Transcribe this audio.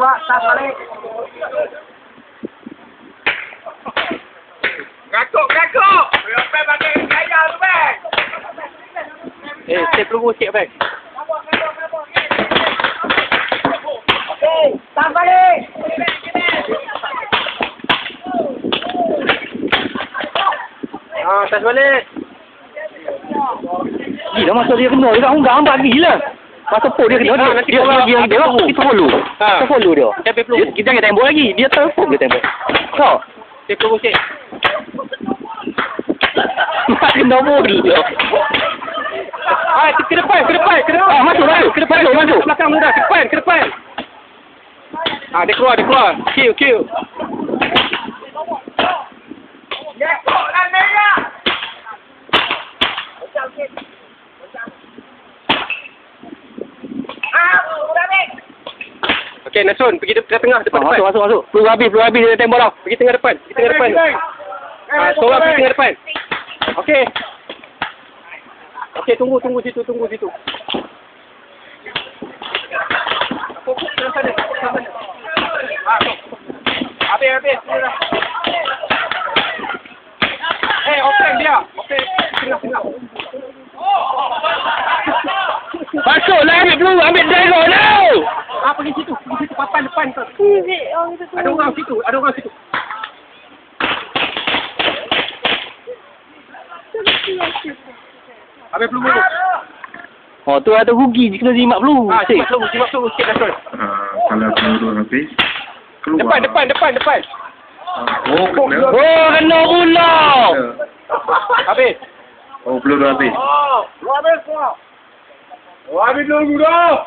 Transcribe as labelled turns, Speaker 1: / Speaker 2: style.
Speaker 1: Buat tas balik.
Speaker 2: Gakuk. Sampai pakai gaya tu, bang.
Speaker 3: Step peluru sikit, bang.
Speaker 1: Okey, tas balik.
Speaker 3: Tas balik. Gila masa dia kena dia kat gambar gila. Masa pun dia kena dia kita follow. Kita follow dia. Kita jangan tembok lagi. Dia telefon dia tembok. Kau. Step peluru sikit. Kena bodoh. Ke depan. Masuk. Belakang mudah, ke depan. Dia keluar. Kill.
Speaker 2: Gakuk lah, merah.
Speaker 3: Okey, Nasun, pergi ke tengah depan. Masuk. Peluru habis dia tembok dah. Pergi tengah depan. Seorang pergi tengah depan. Okey, tunggu situ. Fokus ke sana. Habis. Open dia. Tengah. Masuklah, ambil peluru, ambil driver tu. Pergi situ, papan depan tu. Ada orang situ. Ambil peluru. Tu ada rugi, kena jimat peluru. Jimat peluru sikit dah, Sol.
Speaker 4: Kalau peluru habis, keluar.
Speaker 3: Depan.
Speaker 4: Kena.
Speaker 3: Kena pula. Habis.
Speaker 4: Peluru habis.
Speaker 2: Habis peluru dah.